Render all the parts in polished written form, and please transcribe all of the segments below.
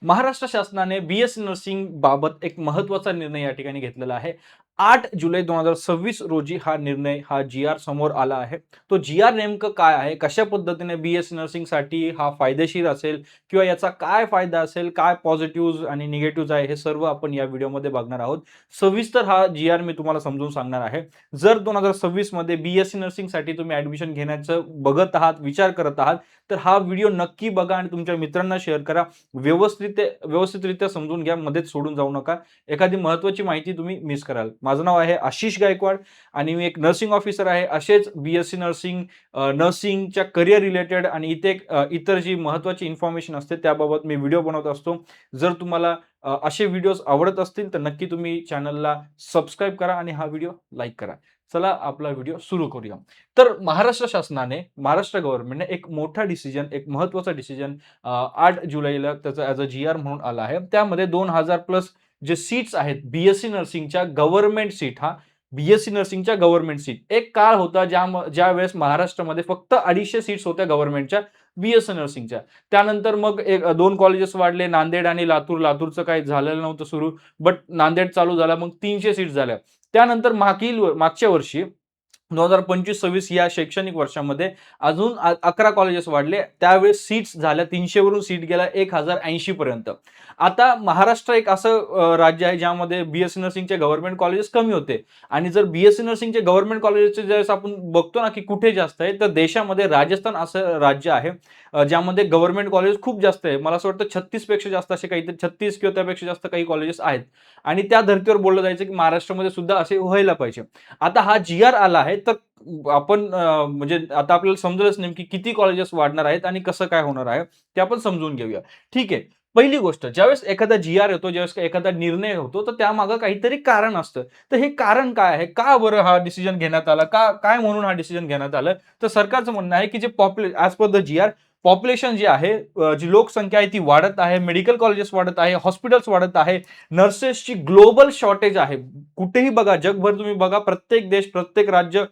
महाराष्ट्र शासनाने BSc nursing बाबत एक महत्त्वाचा निर्णय या ठिकाणी घेतलेला आहे. 8 जुलै 2026 रोजी हा निर्णय, हा जी-आर समोर आला आहे. तो जी-आर नेमकं काय आहे? कशा पद्धतीने बी-एस-सी नर्सिंगसाठी हा फायदेशीर असेल किंवा याचा काय फायदा असेल? काय पॉझिटिव्हज आणि निगेटिव्हज आहे? हे सर्व आपण या व्हिडिओमध्ये बघणार आहोत. सविस्तर हा जी-आर मी तुम्हाला समजून सांगणार आहे. जर 2026 मध्ये बी-एस-सी नर्सिंगसाठी तुम्ही ॲडमिशन घेण्याचं बघत आहात, विचार करत आहात, तर हा व्हिडिओ नक्की बघा आणि तुमच्या मित्रांना शेअर करा. व्यवस्थितरित्या समजून घ्या, मध्येच सोडून जाऊ नका. एखादी महत्त्वाची माहिती तुम्ही मिस कराल. माझं नाव आहे आशिष गायकवाड आणि मी एक नर्सिंग ऑफिसर आहे. असेच बी-एस-सी नर्सिंग, नर्सिंगच्या करियर रिलेटेड आणि इतर जी महत्त्वाची इन्फॉर्मेशन असते त्याबाबत मी व्हिडिओ बनवत असतो. जर तुम्हाला असे व्हिडिओज आवडत असतील तर नक्की तुम्ही चॅनलला सबस्क्राईब करा आणि हा व्हिडिओ लाईक करा. चला आपला व्हिडिओ सुरू करूया. तर महाराष्ट्र शासनाने, महाराष्ट्र गव्हर्नमेंटने एक मोठा डिसिजन, एक महत्त्वाचा डिसिजन 8 जुलैला त्याचा ॲज अ जी-आर म्हणून आला आहे. त्यामध्ये 2000 प्लस जे सीट्स आहेत बी-एस-सी नर्सिंगच्या गव्हर्नमेंट सीट बी-एस-सी नर्सिंगच्या गव्हर्नमेंट सीट. एक काळ होता ज्यावेळेस महाराष्ट्रामध्ये फक्त 250 सीट्स होत्या गव्हर्नमेंटच्या बी-एस-सी नर्सिंगच्या. त्यानंतर मग 2 कॉलेजेस वाढले, नांदेड आणि लातूर. लातूरचं काही झालेलं नव्हतं सुरू, बट नांदेड चालू झाला. मग 300 सीट्स झाल्या. त्यानंतर मागच्या वर्षी 2025-26 या शैक्षणिक वर्षामध्ये अजून 11 कॉलेजेस वाढले. त्यावेळेस सीट्स झाल्या 300 वरून सीट गेल्या 1080 पर्यंत. आता महाराष्ट्र एक असं राज्य आहे ज्यामध्ये बी-एस-सी नर्सिंगचे गव्हर्नमेंट कॉलेजेस कमी होते आणि जर बी-एस-सी नर्सिंगचे गव्हर्नमेंट कॉलेजेसचे ज्यावेळेस आपण बघतो ना, की कुठे जास्त आहे, तर देशामध्ये राजस्थान असं राज्य आहे ज्यामध्ये गव्हर्नमेंट कॉलेज खूप जास्त आहे. मला असं वाटतं 36 पेक्षा जास्त असे काहीतरी 36 किंवा त्यापेक्षा जास्त काही कॉलेजेस आहेत आणि त्या धर्तीवर बोललं जायचं की महाराष्ट्रामध्ये सुद्धा असे व्हायला पाहिजे. आता हा जी-आर आला आहे, तर आपण म्हणजे आता आपल्याला समजेलच नेमकी किती कॉलेजेस वाढणार आहेत आणि कसं काय होणार आहे, ते आपण समजून घेऊया. ठीक आहे. पहिली गोष्ट, ज्यावेळेस एखादा जी-आर येतो, ज्यावेळेस एखादा निर्णय होतो, तर त्यामागे काहीतरी कारण असतं. तर हे कारण काय आहे? का बरं हा डिसिजन घेण्यात आला? काय म्हणून हा डिसिजन घेण्यात आला? तर सरकारचं म्हणणं आहे, की जे ॲज पर द जी-आर पॉप्युलेशन जे आहे, जी लोकसंख्या आहे ती वाढत आहे, मेडिकल कॉलेजेस वाढत आहे, हॉस्पिटल्स वाढत आहे, नर्सेसची ग्लोबल शॉर्टेज आहे. कुठेही बघा, जगभर तुम्ही बघा, प्रत्येक देश, प्रत्येक राज्य,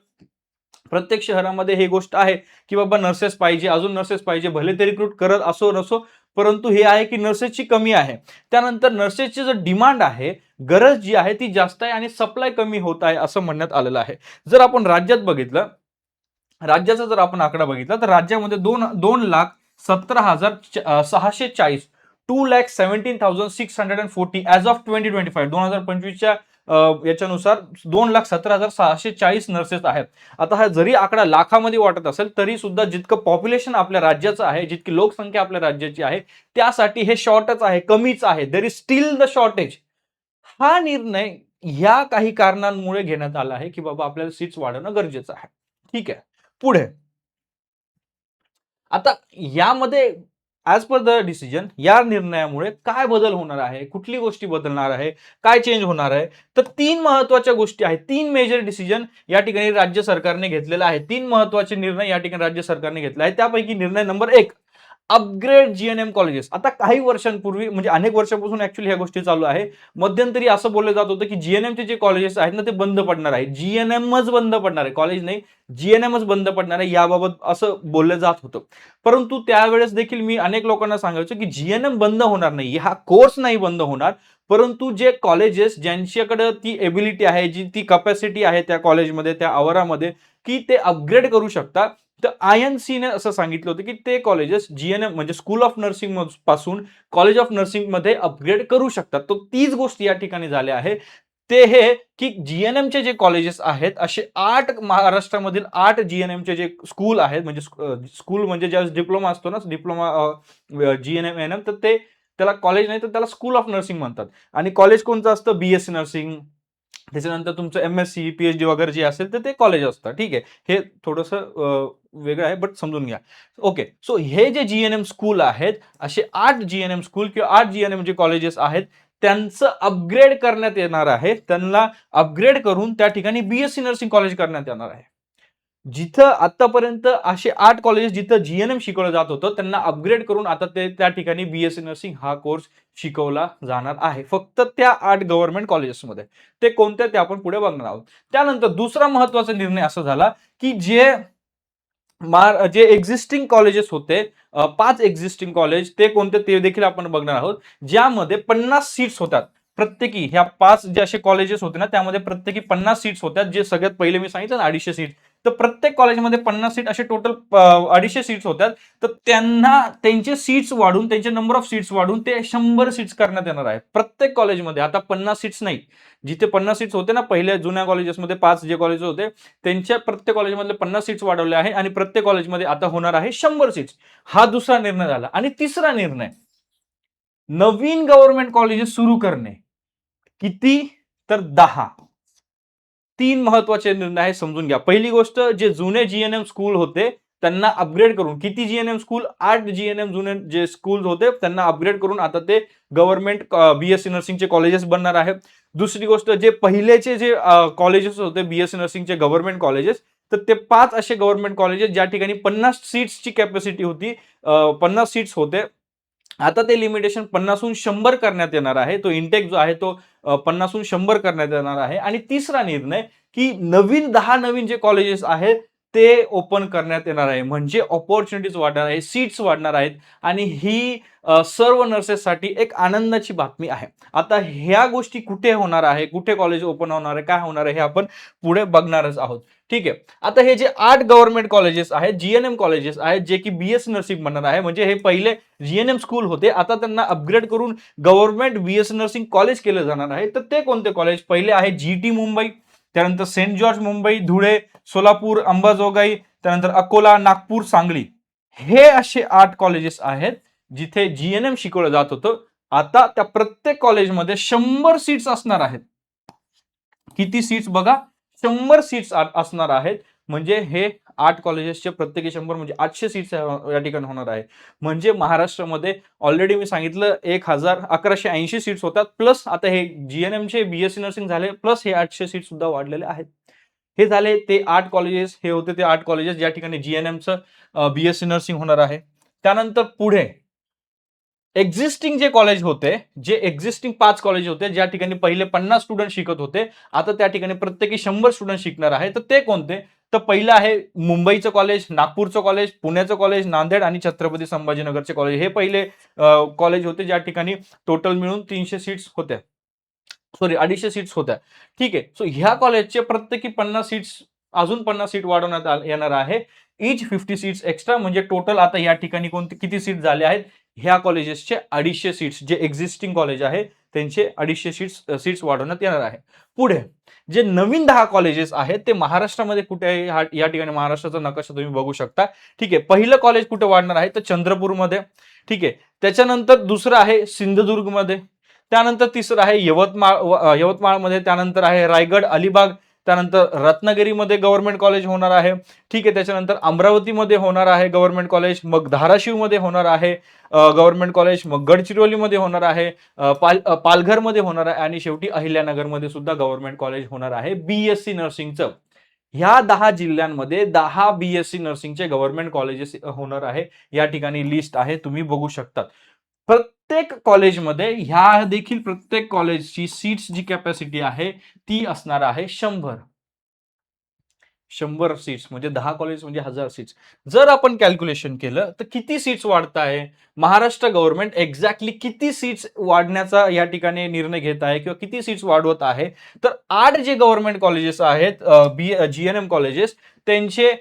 प्रत्येक शहरामध्ये ही गोष्ट आहे, की बाबा नर्सेस पाहिजे, अजून नर्सेस पाहिजे. भले ते रिक्रूट करत असो नसो, परंतु हे आहे की नर्सेसची कमी आहे. त्यानंतर नर्सेसची जो डिमांड आहे, गरज जी आहे ती जास्त आहे आणि सप्लाय कमी होत आहे असं म्हणण्यात आलेलं आहे. जर आपण राज्यात बघितलं, राज्याचा जर आपण आकडा बघितला, तर राज्यामध्ये 2,17,640 2,17,640 ॲज ऑफ 2025 2025च्या याच्यानुसार 2,17,640 नर्सेस आहेत. आता हा जरी आकडा लाखामध्ये वाटत असेल, तरी सुद्धा जितकं पॉप्युलेशन आपल्या राज्याचं आहे, जितकी लोकसंख्या आपल्या राज्याची आहे, त्यासाठी हे शॉर्टच आहे, कमीच आहे. There is still the shortage. हा निर्णय ह्या काही कारणांमुळे घेण्यात आला आहे, की बाबा आपल्याला सीट्स वाढवणं गरजेचं आहे. ठीक आहे. पुढे आता यामध्ये ॲज पर द डिसिजन, या निर्णयामुळे काय बदल होणार आहे? कुठली गोष्टी बदलणार आहे? काय चेंज होणार आहे? तर 3 महत्त्वाच्या गोष्टी आहेत. 3 मेजर डिसिजन या ठिकाणी राज्य सरकारने घेतलेला आहे. 3 महत्त्वाचे निर्णय या ठिकाणी राज्य सरकारने घेतले आहेत. त्यापैकी निर्णय नंबर 1, अपग्रेड जी कॉलेजेस. आता काही वर्षांपूर्वी, म्हणजे अनेक वर्षांपासून ॲक्चुअली ह्या गोष्टी चालू आहे. मध्यंतरी असं बोललं जात होतं, की जी जे कॉलेजेस आहेत ना, ते बंद पडणार आहे. जी-एन-एमच बंद पडणार आहे. कॉलेज नाही, जी बंद पडणार आहे, याबाबत असं बोललं जात होतं. परंतु त्यावेळेस देखील मी अनेक लोकांना सांगायचो, की जी बंद होणार नाही. हा कोर्स नाही बंद होणार. परंतु जे कॉलेजेस ज्यांच्याकडे ती एबिलिटी आहे, ती कॅपॅसिटी आहे त्या कॉलेजमध्ये, त्या आवारामध्ये, की ते अपग्रेड करू शकतात. तर आय-एन-सीने असं सांगितलं होतं, की ते कॉलेजेस म्हणजे स्कूल ऑफ नर्सिंग पासून कॉलेज ऑफ नर्सिंगमध्ये अपग्रेड करू शकतात. तर तीच गोष्ट या ठिकाणी झाली आहे. ते हे, की जी जे कॉलेजेस आहेत, असे 8 महाराष्ट्रामधील 8 जी जे स्कूल आहेत, म्हणजे स्कूल म्हणजे ज्यावेळेस डिप्लोमा असतो ना, डिप्लोमा जी-एन-एम, तर त्याला कॉलेज नाही, तर त्याला स्कूल ऑफ नर्सिंग म्हणतात. आणि कॉलेज कोणतं असतं? BSc nursing. त्याच्यानंतर तुमचं एम-एस-सी, पी-एच-डी वगैरे जे असेल, तर ते कॉलेज असतं. ठीक आहे. हे थोडंसं वेगळं आहे, बट समजून घ्या. ओके. सो हे जे जी स्कूल आहेत, असे 8 जी स्कूल किंवा 8 जी जे कॉलेजेस आहेत, त्यांचं अपग्रेड करण्यात येणार आहे. त्यांना अपग्रेड करून त्या ठिकाणी बी-एस-सी नर्सिंग कॉलेज करण्यात येणार आहे. जिथं आतापर्यंत असे 8 कॉलेजेस जिथं जी शिकवलं जात होतं, त्यांना अपग्रेड करून आता ते त्या ठिकाणी बी-एस-सी नर्सिंग हा कोर्स शिकवला जाणार आहे. फक्त त्या 8 गव्हर्नमेंट कॉलेजेसमध्ये. ते कोणत्या ते आपण पुढे बघणार आहोत. त्यानंतर दुसरा महत्त्वाचा निर्णय असा झाला, की जे जे एक्झिस्टिंग कॉलेजेस होते, 5 एक्झिस्टिंग कॉलेज, ते कोणते ते देखील आपण बघणार आहोत. ज्यामध्ये 50 सीट्स होतात. प्रत्येकी ह्या 5 जे असे कॉलेजेस होते ना, त्यामध्ये प्रत्येकी 50 सीट्स होत्या. जे सगळ्यात पहिले मी सांगितलं ना 250 सीट. तर प्रत्येक कॉलेजमध्ये 50 सीट असे टोटल 250 सीट्स होत्या. तर त्यांना त्यांचे सीट्स वाढून, त्यांचे नंबर ऑफ सीट्स वाढून ते 100 सीट्स करण्यात येणार आहे. प्रत्येक कॉलेजमध्ये आता 50 सीट्स नाही. जिथे 50 सीट्स होते ना, पहिल्या जुन्या कॉलेजेसमध्ये 5 जे कॉलेज होते, त्यांच्या प्रत्येक कॉलेजमधले 50 सीट्स वाढवले आहे आणि प्रत्येक कॉलेजमध्ये आता होणार आहे 100 सीट्स. हा दुसरा निर्णय झाला. आणि तिसरा निर्णय, नवीन गव्हर्नमेंट कॉलेजेस सुरू करणे. किती? तर 10. 3 महत्वाचे निर्णय आहे, समजून घ्या. पहिली गोष्ट, जे जुने जीएनएम स्कूल होते त्यांना अपग्रेड करून, किती जीएनएम स्कूल? 8 जीएनएम जुने जे स्कूल होते त्यांना अपग्रेड करून आता ते गव्हर्नमेंट बीएससी नर्सिंगचे कॉलेजेस बनणार आहेत. दुसरी गोष्ट, जे पहिलेचे जे कॉलेजेस होते बीएससी नर्सिंगचे गव्हर्नमेंट कॉलेजेस, तर ते 5 असे गव्हर्नमेंट कॉलेजेस ज्या ठिकाणी 50 सीट्सची कॅपॅसिटी होती, 50 सीट्स होते, आता ते लिमिटेशन 50हून 100 करण्यात येणार आहे. तो इंटेक जो आहे तो 50हून 100 करण्यात येणार आहे. आणि तिसरा निर्णय, की नवीन 10 नवीन जे कॉलेजेस आहेत ते ओपन करण्यात येणार आहे. म्हणजे अपॉर्च्युनिटीज वाढणार आहे, सीट्स वाढणार आहेत. आणि ही सर्व नर्सेससाठी एक आनंदाची बातमी आहे. आता ह्या गोष्टी कुठे होणार आहे, कुठे कॉलेज ओपन होणार आहे, काय होणार आहे, हे आपण पुढे बघणारच आहोत. ठीक आहे. आता हे जे 8 गव्हर्नमेंट कॉलेजेस आहेत, जीएनएम कॉलेजेस आहेत, जे की बीएससी नर्सिंग बनणार आहे, म्हणजे हे पहिले जीएनएम स्कूल होते, आता त्यांना अपग्रेड करून गव्हर्नमेंट बीएससी नर्सिंग कॉलेज केलं जाणार आहे. तर ते कोणते कॉलेज? पहिले आहे जीटी मुंबई, त्यानंतर सेंट जॉर्ज मुंबई, धुळे, सोलापूर, अंबाजोगाई, त्यानंतर अकोला, नागपूर, सांगली. हे असे 8 कॉलेजेस आहेत जिथे जीएनएम शिकवलं जात होतं. आता त्या प्रत्येक कॉलेजमध्ये 100 सीट्स असणार आहेत. किती सीट्स बघा? 100 सीट्स असणार आहेत. म्हणजे हे 8 कॉलेजेसचे प्रत्येकी 100 म्हणजे 800 सीट्स या ठिकाणी होणार आहे. म्हणजे महाराष्ट्रामध्ये ऑलरेडी मी सांगितलं 1180 सीट्स होतात, प्लस आता हे जीएनएमचे बीएससी नर्सिंग झाले, प्लस हे 800 सीट सुद्धा वाढलेले आहेत. हे झाले ते 8 कॉलेजेस, हे होते ते 8 कॉलेजेस ज्या ठिकाणी जीएनएमचं बीएससी नर्सिंग होणार आहे. त्यानंतर पुढे एक्झिस्टिंग जे कॉलेज होते, जे एक्झिस्टिंग 5 कॉलेज होते, ज्या ठिकाणी पहिले 50 स्टुडंट शिकत होते, आता त्या ठिकाणी प्रत्येकी 100 स्टुडंट शिकणार आहे. तर ते कोणते? तर पहिलं आहे मुंबईचं कॉलेज, नागपूरचं कॉलेज, पुण्याचं कॉलेज, नांदेड आणि छत्रपती संभाजीनगरचे कॉलेज. हे पहिले कॉलेज होते ज्या ठिकाणी टोटल मिळून 300 सीट्स होत्या. सॉरी, 250 सीट्स होत्या. ठीक आहे. सो ह्या कॉलेजचे प्रत्येकी 50 सीट्स, अजून 50 सीट वाढवण्यात येणार आहे. ईच 50 सीट्स एक्स्ट्रा, म्हणजे टोटल आता या ठिकाणी कोणते किती सीट झाले आहेत? ह्या कॉलेजेसचे 250 सीट्स, जे एक्झिस्टिंग कॉलेज आहे त्यांचे 250 सीट्स वाढवण्यात येणार आहे. पुढे जे नवीन 10 कॉलेजेस आहेत ते महाराष्ट्रामध्ये कुठे आहे? या ठिकाणी महाराष्ट्राचा नकाशा तुम्ही बघू शकता. ठीक आहे. पहिलं कॉलेज कुठे वाढणार आहे? तर चंद्रपूरमध्ये. ठीक आहे. त्याच्यानंतर दुसरं आहे सिंधुदुर्गमध्ये. त्यानंतर तिसरं आहे यवतमाळमध्ये. त्यानंतर आहे रायगड, अलिबाग. त्यानंतर रत्नागिरीमध्ये गव्हर्नमेंट कॉलेज होणार आहे. ठीक आहे. त्याच्यानंतर अमरावतीमध्ये होणार आहे गव्हर्नमेंट कॉलेज. मग धाराशिवमध्ये होणार आहे गव्हर्नमेंट कॉलेज. मग गडचिरोलीमध्ये होणार आहे, पालघरमध्ये होणार आहे आणि शेवटी अहिल्यानगरमध्ये सुद्धा गव्हर्नमेंट कॉलेज होणार आहे बीएससी नर्सिंगचं. ह्या 10 जिल्ह्यांमध्ये 10 बीएससी नर्सिंगचे गव्हर्नमेंट कॉलेजेस होणार आहे. या ठिकाणी लिस्ट आहे, तुम्ही बघू शकता. प्रत्येक कॉलेजमध्ये, ह्या देखील प्रत्येक कॉलेजची सीट्स जी कॅपॅसिटी आहे ती असणार आहे 100. 100 सीट्स म्हणजे 10 कॉलेज म्हणजे 1000 सीट्स. जर आपण कॅल्क्युलेशन केलं तर किती सीट्स वाढत आहे? महाराष्ट्र गव्हर्नमेंट एक्झॅक्टली किती सीट्स वाढण्याचा या ठिकाणी निर्णय घेत आहे किंवा किती सीट्स वाढवत आहे? तर 8 जे गव्हर्नमेंट कॉलेजेस आहेत, जीएनएम कॉलेजेस, त्यांचे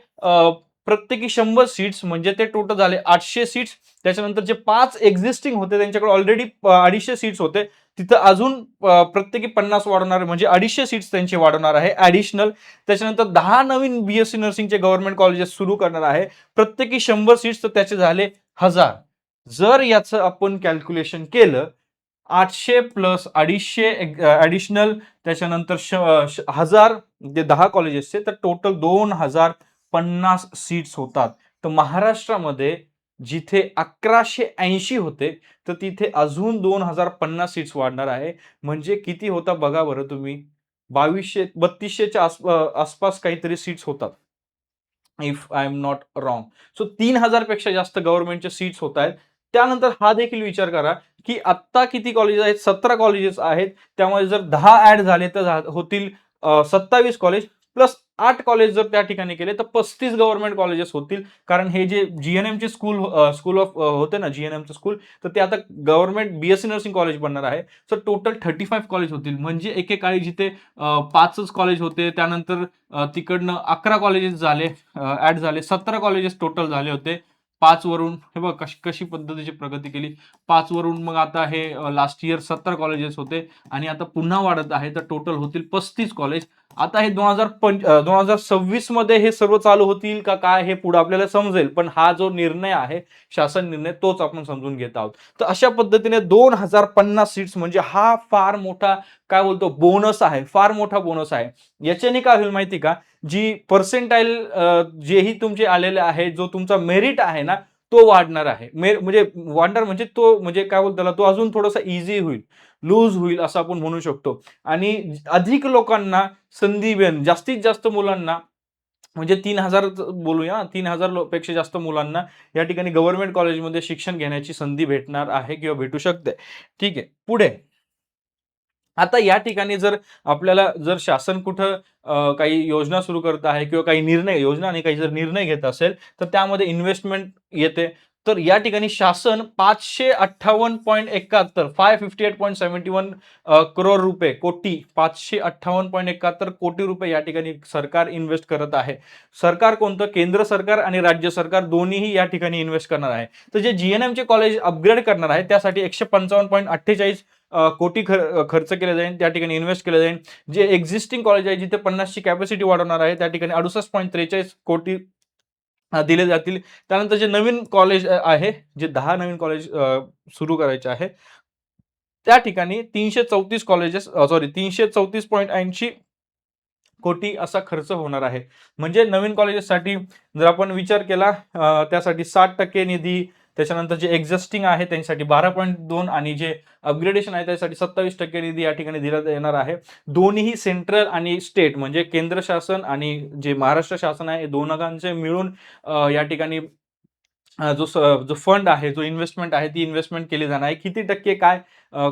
प्रत्येकी 100 सीट्स, म्हणजे ते टोटल झाले 800 सीट्स. त्याच्यानंतर जे 5 एक्झिस्टिंग होते त्यांच्याकडे ऑलरेडी 250 सीट्स होते, तिथं अजून प्रत्येकी 50 वाढवणार, म्हणजे 250 सीट्स त्यांचे वाढवणार आहे ऍडिशनल. त्याच्यानंतर 10 नवीन बीएससी नर्सिंगचे गव्हर्नमेंट कॉलेजेस सुरू करणार आहे, प्रत्येकी 100 सीट्स, तर त्याचे झाले 1000. जर याचं आपण कॅल्क्युलेशन केलं, 800 प्लस 250 ऍडिशनल, त्याच्यानंतर 1000 जे 10 कॉलेजेसचे, तर टोटल 2050 सीट्स होतात. तर महाराष्ट्रामध्ये जिथे 1180 होते, तर तिथे अजून 2050 सीट्स वाढणार आहे. म्हणजे किती होता बघा बरं तुम्ही? 3200च्या आसपास काहीतरी सीट्स होतात, if I am not wrong. So 3000 पेक्षा जास्त गव्हर्नमेंटचे सीट्स होत आहेत. त्यानंतर हा देखील विचार करा की आत्ता किती कॉलेज आहेत? 17 कॉलेजेस आहेत. त्यामुळे जर 10 ऍड झाले तर होतील 27 कॉलेज, प्लस 8 कॉलेज जर त्या ठिकाणी केले तर 35 गव्हर्नमेंट कॉलेजेस होतील. कारण हे जे जीएनएमचे स्कूल ऑफ होते ना, जीएनएमचं स्कूल, तर ते आता गव्हर्नमेंट बीएससी नर्सिंग कॉलेज बनणार आहे. सो टोटल 35 कॉलेज होतील. म्हणजे एकेकाळी जिथे 5च कॉलेज होते, त्यानंतर तिकडनं 11 कॉलेजेस झाले, ऍड झाले, 17 कॉलेजेस टोटल झाले होते. 5 वरून हे बघ कशी कशी पद्धतीची प्रगती केली. 5 वरून मग आता हे लास्ट इयर 70 कॉलेजेस होते आणि आता पुन्हा वाढत आहे, तर टोटल होतील 35 कॉलेज. आता हे 2026 मध्ये हे सर्व चालू होतील का काय हे पुढे आपल्याला समजेल, पण हा जो निर्णय आहे, शासन निर्णय, तोच आपण समजून घेत आहोत. तर अशा पद्धतीने 2050 सीट्स म्हणजे हा फार मोठा काय बोलतो बोनस आहे, फार मोठा बोनस आहे. याच्याने काय होईल माहिती का, जी पर्सेंटाईल जेही तुमचे आलेले आहे, जो तुमचा मेरिट आहे ना, तो वाढणार आहे. म्हणजे वाढणार म्हणजे तो म्हणजे काय बोलतो त्याला, तो अजून थोडासा इझी होईल, लूज होईल असं आपण म्हणू शकतो. आणि अधिक लोकांना संधी मिळेल, जास्तीत जास्त मुलांना, म्हणजे 3,000 बोलूया, 3,000 पेक्षा जास्त मुलांना या ठिकाणी गव्हर्नमेंट कॉलेजमध्ये शिक्षण घेण्याची संधी भेटणार आहे किंवा भेटू शकते. ठीक आहे, पुढे आता या ठिकाणी जर आपल्याला जर शासन कुठं काही योजना सुरू करत आहे किंवा काही निर्णय, योजना आणि काही जर निर्णय घेत असेल, तर त्यामध्ये इन्व्हेस्टमेंट येते. तर या ठिकाणी शासन 558.71 558.71 करोड रुपये, कोटी, 558.71 कोटी रुपये या ठिकाणी सरकार इन्व्हेस्ट करत आहे. सरकार कोणतं, केंद्र सरकार आणि राज्य सरकार दोन्हीही या ठिकाणी इन्व्हेस्ट करणार आहे. तर जे जीएनएमचे कॉलेज अपग्रेड करणार आहे त्यासाठी 155.48 कोटी खर्च केले जाईल, त्या ठिकाणी इन्व्हेस्ट केले जाईल. जे एक्झिस्टिंग कॉलेज आहे जिथे 50 ची कॅपॅसिटी वाढवणार आहे, त्या ठिकाणी 68.43 कोटी दिले जातील. त्यानंतर जे नवीन कॉलेज आहे, जे 10 नवीन कॉलेज सुरू करायचे आहे, त्या ठिकाणी 334 कॉलेजेस, सॉरी, 334.80 कोटी असा खर्च होणार आहे. म्हणजे नवीन कॉलेजेससाठी जर आपण विचार केला, त्यासाठी 60% निधी, त्याच्यानंतर जे एक्झिस्टिंग आहे त्यांच्यासाठी 12.2 आणि जे अपग्रेडेशन आहे त्यासाठी 27% निधी या ठिकाणी दिला येणार आहे. दोन्हीही सेंट्रल आणि स्टेट म्हणजे केंद्र शासन आणि जे महाराष्ट्र शासन आहे, दोघांचे मिळून या ठिकाणी जो फंड आहे, जो इन्व्हेस्टमेंट आहे, ती इन्व्हेस्टमेंट केली जाणार आहे. किती टक्के काय,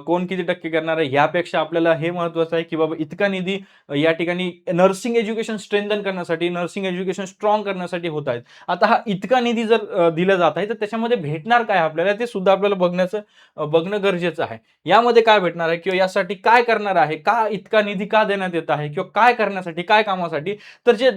कोण किती टक्के करणार आहे, यापेक्षा आपल्याला हे महत्वाचं आहे की बाबा इतका निधी या ठिकाणी नर्सिंग एज्युकेशन स्ट्रेंथन करण्यासाठी, नर्सिंग एज्युकेशन स्ट्रॉंग करण्यासाठी होत आहेत. आता हा इतका निधी जर दिला जात आहे, तर त्याच्यामध्ये भेटणार काय आपल्याला, ते सुद्धा आपल्याला बघणं गरजेचं आहे. यामध्ये काय भेटणार आहे किंवा यासाठी काय करणार आहे, का इतका निधी का देण्यात येत आहे किंवा काय करण्यासाठी, काय कामासाठी. तर जे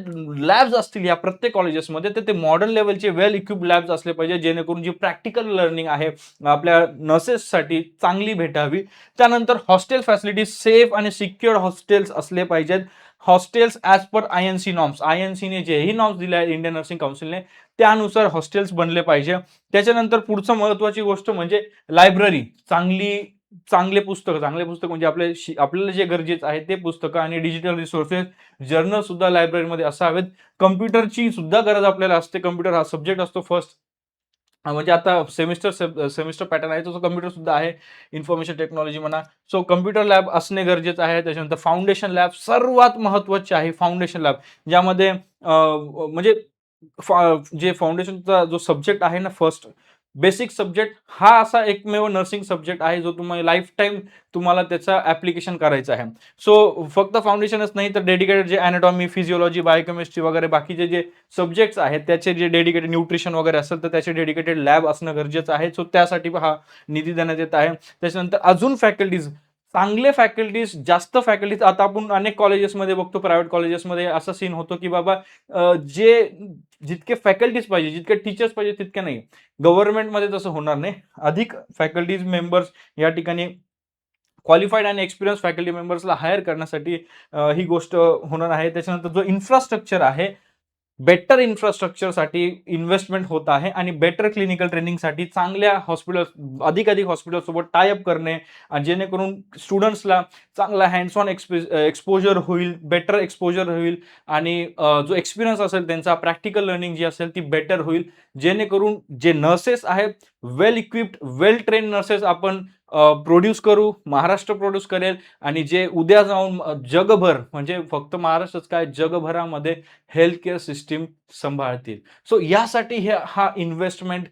लॅब्स असतील या प्रत्येक कॉलेजेसमध्ये, तर ते मॉडर्न लेवलचे वेल इक्विप लॅब्स असले पाहिजे, जेणेकरून जी प्रॅक्टिकल लर्निंग आहे आपल्या नर्सेससाठी चांगली भेटावी. त्यानंतर हॉस्टेल फॅसिलिटी सेफ आणि सिक्युअर हॉस्टेल्स असले पाहिजेत. Hostels as per INC norms, आयएनसीने जेही नॉर्म्स दिले आहेत इंडियन नर्सिंग काउन्सिलने, त्यानुसार हॉस्टेल्स बनले पाहिजे. त्याच्यानंतर पुढचं महत्वाची गोष्ट म्हणजे लायब्ररी, चांगले पुस्तक म्हणजे आपल्याला जे गरजेचं आहे ते पुस्तकं आणि डिजिटल रिसोर्सेस, जर्नल सुद्धा लायब्ररीमध्ये असावेत. कम्प्युटरची सुद्धा गरज आपल्याला असते. कम्प्युटर हा सब्जेक्ट असतो फर्स्ट, म्हणजे आता सेमिस्टर पॅटर्न आहे, तो कम्प्युटर सुद्धा आहे, इन्फॉर्मेशन टेक्नॉलॉजी म्हणा. सो कम्प्युटर लॅब असणे गरजेचं आहे. त्याच्यानंतर फाउंडेशन लॅब सर्वात महत्वाचे आहे. फाउंडेशन लॅब ज्यामध्ये म्हणजे जे फाउंडेशनचा जो सब्जेक्ट आहे ना, फर्स्ट बेसिक सब्जेक्ट, हा असा एकमेव नर्सिंग सब्जेक्ट आहे जो तुम्हाला लाईफ टाईम तुम्हाला त्याचा ऍप्लिकेशन करायचं आहे. सो फक्त फाउंडेशनच नाही, तर डेडिकेटेड जे अॅनाटॉमी, फिजिओलॉजी, बायोकेमिस्ट्री वगैरे बाकीचे जे सब्जेक्ट्स आहेत, त्याचे जे डेडिकेटेड न्यूट्रिशन वगैरे असेल, तर त्याचे डेडिकेटेड लॅब असणं गरजेचं आहे. सो त्यासाठी हा निधी देण्यात येत आहे. त्याच्यानंतर अजून फॅकल्टीज, चांगले फॅकल्टीज, जास्त फॅकल्टीज. आता आपण अनेक कॉलेजेसमध्ये बघतो, प्रायव्हेट कॉलेजेसमध्ये असा सीन होतो की बाबा जे जितके फॅकल्टीज पाहिजे, जितके टीचर्स पाहिजे तितके नाही. गव्हर्नमेंटमध्ये तसं होणार नाही. अधिक फॅकल्टीज मेंबर्स या ठिकाणी क्वालिफाईड आणि एक्सपिरियन्स फॅकल्टी मेंबर्सला हायर करण्यासाठी ही गोष्ट होणार आहे. त्याच्यानंतर जो इन्फ्रास्ट्रक्चर आहे, बेटर इन्फ्रास्ट्रक्चरसाठी इन्व्हेस्टमेंट होत आहे आणि बेटर क्लिनिकल ट्रेनिंगसाठी चांगल्या हॉस्पिटल, अधिकाधिक हॉस्पिटलसोबत टाय अप करणे, आणि जेणेकरून स्टुडंट्सला चांगला हँड्स ऑन एक्सपोजर होईल, बेटर एक्सपोजर होईल आणि जो एक्सपिरियन्स असेल त्यांचा, प्रॅक्टिकल लर्निंग जी असेल ती बेटर होईल. जेणेकरून जे नर्सेस आहेत, वेल इक्विप्ड, वेल ट्रेन नर्सेस आपण प्रोड्यूस करू, महाराष्ट्र प्रोड्यूस करेल, आणि जे उद्या जाऊन जगभर, म्हणजे फक्त महाराष्ट्रच काय, जगभरामध्ये हेल्थ केअर सिस्टीम सांभाळतील. सो यासाठी हा इन्व्हेस्टमेंट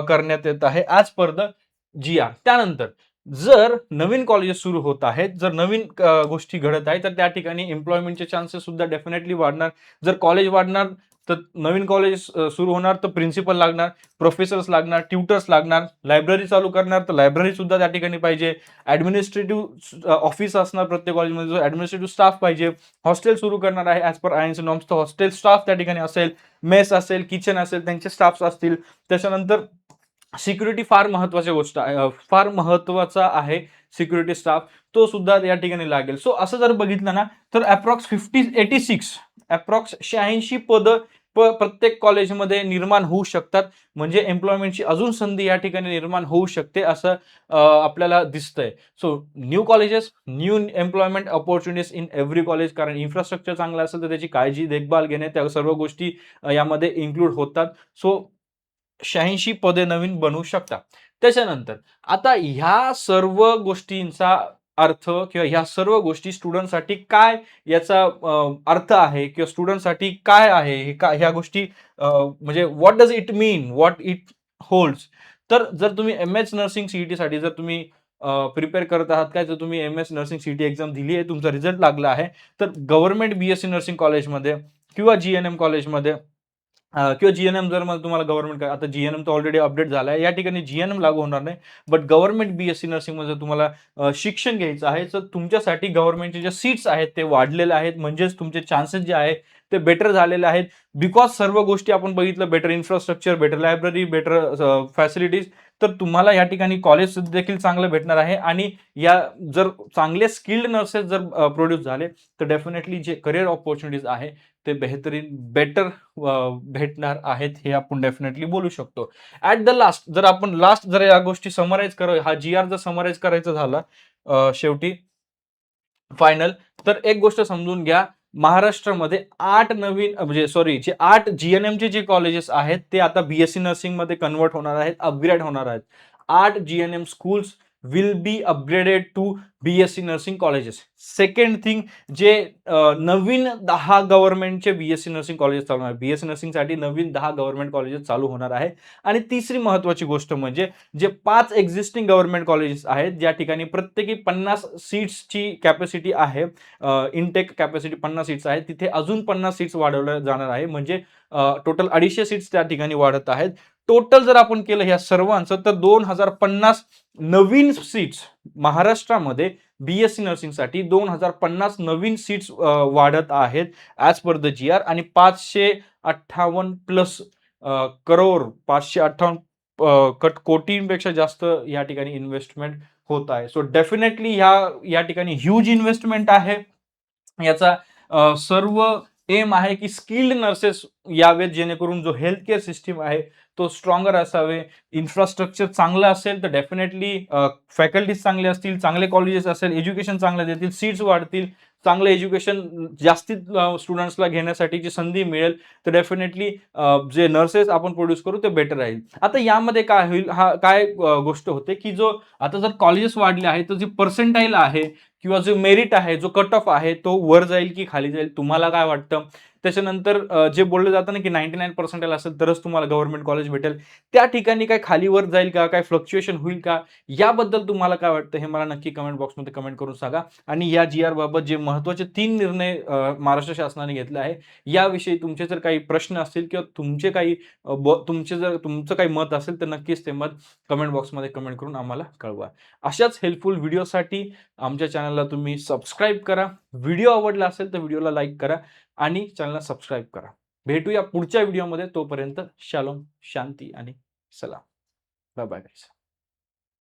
करण्यात येत आहे as per the G R. त्यानंतर जर नवीन कॉलेजेस सुरू होत आहेत, जर नवीन गोष्टी घडत आहेत, तर त्या ठिकाणी एम्प्लॉयमेंटचे चान्सेस सुद्धा डेफिनेटली वाढणार. जर कॉलेज वाढणार, तर नवीन कॉलेज सुरू होणार, तर प्रिन्सिपल लागणार, प्रोफेसर्स लागणार, ट्युटर्स लागणार, लायब्ररी चालू करणार, तर लायब्ररी सुद्धा त्या ठिकाणी पाहिजे. ॲडमिनिस्ट्रेटिव्ह ऑफिस असणार प्रत्येक कॉलेजमध्ये, जो ॲडमिनिस्ट्रेटिव्ह स्टाफ पाहिजे. हॉस्टेल सुरू करणार आहे ॲज पर आयएनसी नॉर्म्स, तर हॉस्टेल स्टाफ त्या ठिकाणी असेल, मेस असेल, किचन असेल, त्यांचे स्टाफ्स असतील. त्याच्यानंतर सिक्युरिटी फार महत्वाची गोष्ट आहे, फार महत्वाचा आहे सिक्युरिटी स्टाफ, तो सुद्धा या ठिकाणी लागेल. सो असं जर बघितलं ना, तर अप्रॉक्स 86 अप्रॉक्स 86 पदं प्रत्येक कॉलेजमध्ये निर्माण होऊ शकतात. म्हणजे एम्प्लॉयमेंटची अजून संधी या ठिकाणी निर्माण होऊ शकते, असं आपल्याला दिसतंय. So new colleges, new employment opportunities in every college. कारण इन्फ्रास्ट्रक्चर चांगलं असेल तर त्याची काळजी, देखभाल घेणे, त्या सर्व गोष्टी यामध्ये इन्क्लूड होतात. सो 86 पदे नवीन बनवू शकता. त्याच्यानंतर आता ह्या सर्व गोष्टींचा अर्थ किंवा ह्या सर्व गोष्टी स्टुडंटसाठी काय याचा अर्थ आहे किंवा स्टुडंटसाठी काय आहे, हे ह्या गोष्टी म्हणजे what does it mean, what it holds. तर जर तुम्ही एम-एस नर्सिंग सीईटीसाठी जर तुम्ही प्रिपेअर करत आहात काय, जर तुम्ही एम-एस नर्सिंग सीईटी एक्झाम दिली आहे, तुमचा रिझल्ट लागला आहे, तर गव्हर्नमेंट बीएससी नर्सिंग कॉलेजमध्ये किंवा जीएनएम कॉलेजमध्ये किंवा जीएनएम जर मग तुम्हाला गव्हर्नमेंट, आता जीएनएम तर ऑलरेडी अपडेट झाला आहे. या ठिकाणी जीएनएम लागू होणार नाही. बट गव्हर्नमेंट बीएससी नर्सिंगमध्ये तुम्हाला शिक्षण घ्यायचं आहे, तर तुमच्यासाठी गव्हर्नमेंटचे जे सीट्स आहेत ते वाढलेले आहेत. म्हणजेच तुमचे चान्सेस जे आहेत ते बेटर झालेले आहेत. बिकॉज सर्व गोष्टी आपण बघितलं, better infrastructure, better library, better facilities, तर तुम्हाला या ठिकाणी कॉलेज देखील चांगलं भेटणार आहे. आणि या जर चांगले स्किल्ड नर्सेस जर प्रोड्यूस झाले, तर डेफिनेटली जे करिअर अपॉर्च्युनिटीज आहे ते बेहतरीन, बेटर भेटणार आहेत, हे आपण डेफिनेटली बोलू शकतो. ॲट द लास्ट जर आपण जर या गोष्टी समराईज हा जी-आर जर समराईज करायचा झाला शेवटी फायनल, तर एक गोष्ट समजून घ्या, महाराष्ट्रामध्ये 8 नवीन म्हणजे सॉरी जे 8 जीएनएमचे जे कॉलेजेस आहेत ते आता बीएससी नर्सिंगमध्ये कन्व्हर्ट होणार आहेत, अपग्रेड होणार आहेत. 8 GNM schools will be upgraded to BSc nursing colleges. Second thing, जे नवीन 10 गव्हर्नमेंटचे बीएससी नर्सिंग कॉलेजेस चालू होणार. बीएससी नर्सिंगसाठी नवीन 10 गव्हर्नमेंट कॉलेजेस चालू होणार आहे. आणि तिसरी महत्त्वाची गोष्ट म्हणजे जे 5 एक्झिस्टिंग गव्हर्नमेंट कॉलेजेस आहेत, ज्या ठिकाणी प्रत्येकी 50 सीट्सची कॅपॅसिटी आहे, इनटेक कॅपॅसिटी 50 सीट्स आहे, तिथे अजून 50 सीट्स वाढवल्या जाणार आहे. म्हणजे टोटल 250 सीट्स त्या ठिकाणी वाढत आहेत. टोटल जर आपण केलं ह्या सर्वांचं, तर 2050 नवीन सीट्स महाराष्ट्रामध्ये बीएससी नर्सिंगसाठी 2050 नवीन सीट्स वाढत आहेत ॲज पर द जी-आर. आणि 558 प्लस करोड, 558 कोटींपेक्षा जास्त या ठिकाणी इन्व्हेस्टमेंट होत आहे. सो डेफिनेटली या ठिकाणी ह्यूज इन्व्हेस्टमेंट आहे. याचा सर्व एम आहे की स्किल्ड नर्सेस यावेत, जेणेकरून जो हेल्थ केअर सिस्टीम आहे तो स्ट्रॉंगर असावे. इन्फ्रास्ट्रक्चर चांगलं असेल तर डेफिनेटली फॅकल्टीज चांगले असतील, चांगले कॉलेजेस असेल, एज्युकेशन चांगलं देतील, सीट्स वाढतील, चांगलं एज्युकेशन जास्तीत स्टुडंट्सला घेण्यासाठीची संधी मिळेल, तर डेफिनेटली जे नर्सेस आपण प्रोड्यूस करू ते बेटर राहील. आता यामध्ये काय होईल, काय गोष्ट होते की जो आता जर कॉलेजेस वाढले आहेत, तर जे पर्सेंटाईल आहे किंवा जो मेरिट आहे, जो कट ऑफ आहे, तो वर जाईल की खाली जाईल, तुम्हाला काय वाटतं? त्याच्यानंतर जे बोललं जातं ना की 99% असेल तरच तुम्हाला गव्हर्नमेंट कॉलेज भेटेल, त्या ठिकाणी काय खाली वर जाईल का, काय फ्लक्च्युएशन होईल का, याबद्दल तुम्हाला काय वाटतं हे मला नक्की कमेंट बॉक्समध्ये कमेंट करून सांगा. आणि या जी-आर बाबत जे महत्त्वाचे 3 निर्णय महाराष्ट्र शासनाने घेतले आहे, याविषयी तुमचे जर काही प्रश्न असतील किंवा तुमचे काही तुमचं काही मत असेल, तर नक्कीच ते मत कमेंट बॉक्समध्ये कमेंट करून आम्हाला कळवा. अशाच हेल्पफुल व्हिडिओसाठी आमच्या चॅनलला तुम्ही सबस्क्राईब करा. व्हिडिओ आवडला असेल तर व्हिडिओला लाईक करा आणि चॅनलला सबस्क्राईब करा. भेटूया पुढच्या व्हिडिओमध्ये. तोपर्यंत शालोम, शांती आणि सलाम. Bye bye guys.